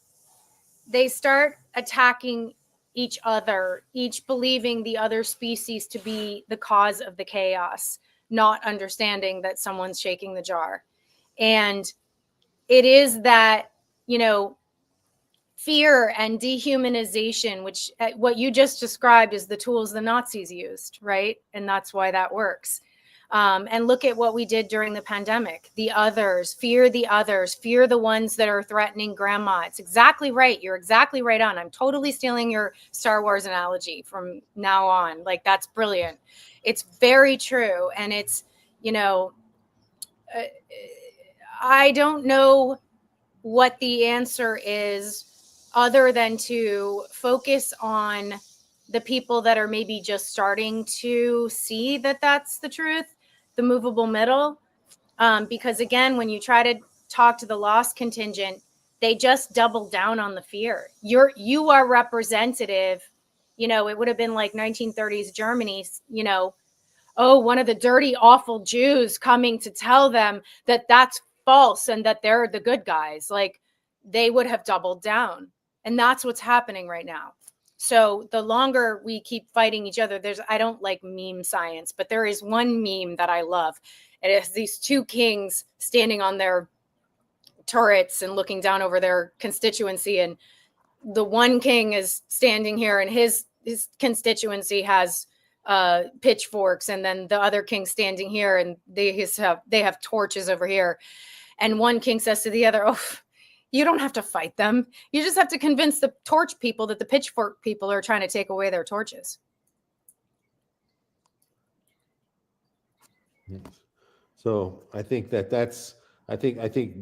they start attacking each other, each believing the other species to be the cause of the chaos, not understanding that someone's shaking the jar. And it is that, fear and dehumanization, which what you just described is the tools the Nazis used, right? And that's why that works. And look at what we did during the pandemic. The others, fear the ones that are threatening grandma. It's exactly right. You're exactly right on. I'm totally stealing your Star Wars analogy from now on. Like, that's brilliant. It's very true. And it's, I don't know what the answer is other than to focus on the people that are maybe just starting to see that that's the truth, the movable middle. Because again, when you try to talk to the lost contingent, they just double down on the fear. You are representative. It would have been like 1930s Germany, oh, one of the dirty, awful Jews coming to tell them that that's false and that they're the good guys. Like, they would have doubled down. And that's what's happening right now. So the longer we keep fighting each other, I don't like meme science, but there is one meme that I love. It is these two kings standing on their turrets and looking down over their constituency. And the one king is standing here and his constituency has pitchforks, and then the other king standing here and they have torches over here. And one king says to the other, oh, you don't have to fight them. You just have to convince the torch people that the pitchfork people are trying to take away their torches. So I think that's I think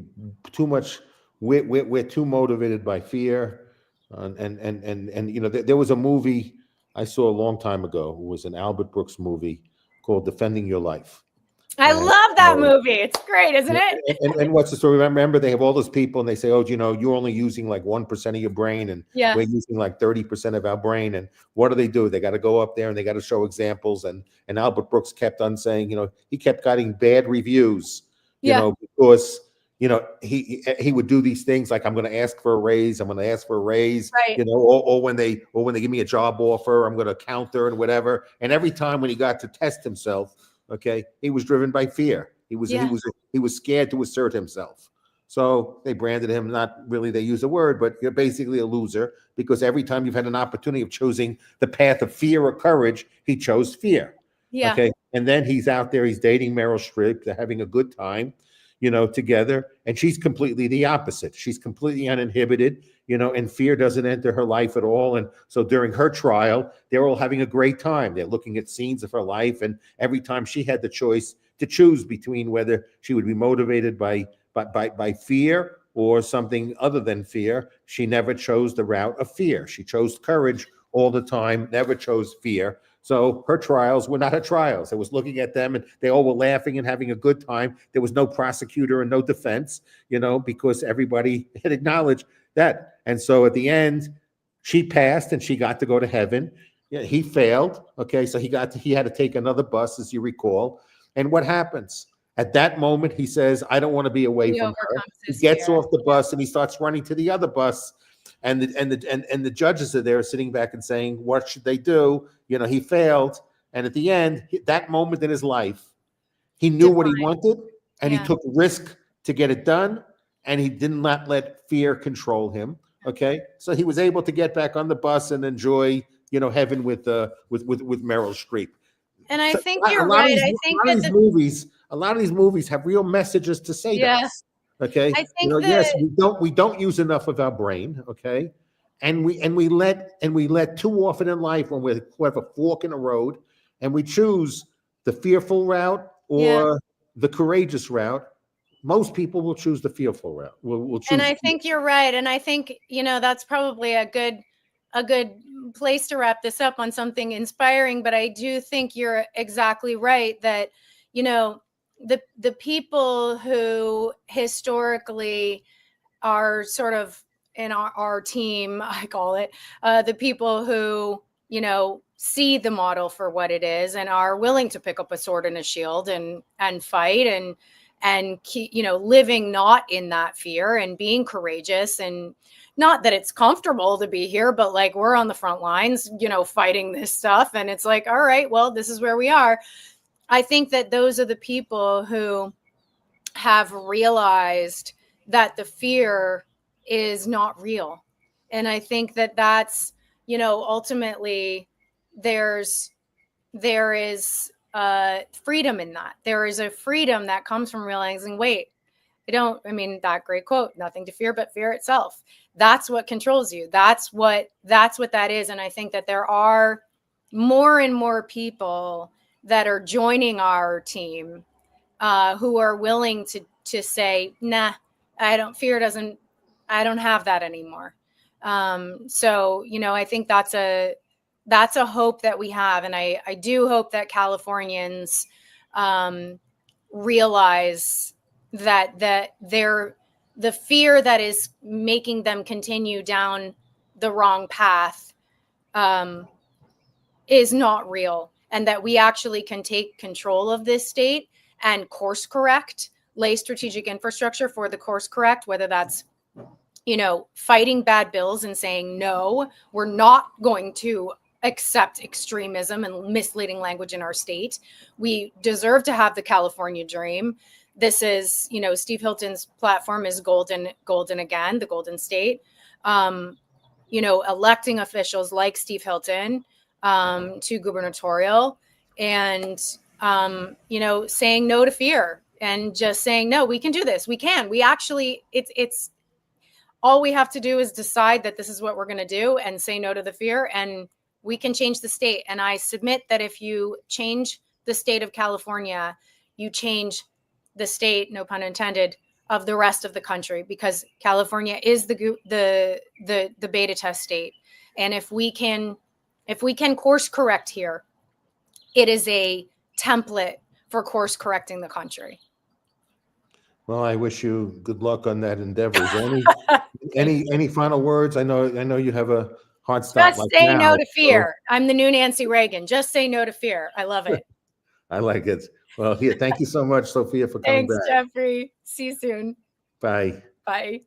too much. We're too motivated by fear, and you know, there was a movie I saw a long time ago. It was an Albert Brooks movie called Defending Your Life. I love that movie. It's great, isn't it? And what's the story? Remember, they have all those people and they say, oh, you know, you're only using like 1% of your brain, and we're using like 30% of our brain. And what do? They got to go up there and they got to show examples. And Albert Brooks kept on saying, you know, he kept getting bad reviews, you know, because, you know, he would do these things like, I'm going to ask for a raise. I'm going to ask for a raise, right. You know, or when they give me a job offer, I'm going to counter and whatever. And every time when he got to test himself, okay, he was driven by fear. He was scared to assert himself. So they branded him, not really they use the word, but you're basically a loser, because every time you've had an opportunity of choosing the path of fear or courage, he chose fear. Yeah. Okay. And then he's out there, he's dating Meryl Streep, they're having a good time, you know, together. And she's completely the opposite. She's completely uninhibited, you know, and fear doesn't enter her life at all. And so during her trial, they're all having a great time. They're looking at scenes of her life. And every time she had the choice to choose between whether she would be motivated by fear or something other than fear, she never chose the route of fear. She chose courage all the time, never chose fear. So her trials were not her trials. I was looking at them and they all were laughing and having a good time. There was no prosecutor and no defense, you know, because everybody had acknowledged that. And so at the end, she passed and she got to go to heaven. Yeah, he failed. Okay, so he had to take another bus, as you recall. And what happens? At that moment, he says, I don't want to be away from her. He gets off the bus and he starts running to the other bus. And the judges are there sitting back and saying, what should they do? You know, he failed. And at the end, that moment in his life, he knew what he wanted and he took risk to get it done. And he did not let fear control him. Okay. So he was able to get back on the bus and enjoy, you know, heaven with Meryl Streep. And I think you're right. I think that a lot of these movies have real messages to say to us. Okay. I think you know, yes, we don't use enough of our brain. Okay. And we let too often in life when we have a fork in the road and we choose the fearful route or the courageous route. Most people will choose the fearful route. Will choose. And I think you're right. And I think, you know, that's probably a good place to wrap this up on something inspiring. But I do think you're exactly right that, you know, the people who historically are sort of in our team, I call it, the people who, you know, see the model for what it is and are willing to pick up a sword and a shield and fight and keep, you know, living not in that fear and being courageous. And not that it's comfortable to be here, but like we're on the front lines, you know, fighting this stuff. And it's like, all right, well, this is where we are. I think that those are the people who have realized that the fear is not real. And I think that that's, you know, ultimately there is freedom in that. There is a freedom that comes from realizing, wait, that great quote, nothing to fear but fear itself. That's what controls you. That's what that is. And I think that there are more and more people that are joining our team who are willing to say, nah, I don't have that anymore. So, you know, I think that's a hope that we have. And I do hope that Californians realize that the fear that is making them continue down the wrong path is not real. and that we actually can take control of this state and course correct, lay strategic infrastructure for the course correct, whether that's, you know, fighting bad bills and saying, no, we're not going to accept extremism and misleading language in our state. We deserve to have the California dream. This is, you know, Steve Hilton's platform is golden again, the Golden State. You know, electing officials like Steve Hilton to gubernatorial, and, you know, saying no to fear and just saying, no, we can do this. We can. We actually, it's all we have to do is decide that this is what we're going to do and say no to the fear, and we can change the state. And I submit that if you change the state of California, you change the state, no pun intended, of the rest of the country, because California is the beta test state. And if we can course correct here, it is a template for course correcting the country. Well, I wish you good luck on that endeavor. Is there any final words? I know you have a hard stop. Just say no to fear. So. I'm the new Nancy Reagan. Just say no to fear. I love it. I like it. Well, yeah, thank you so much, Sofia, for coming back. Thanks, Jeffrey. See you soon. Bye. Bye.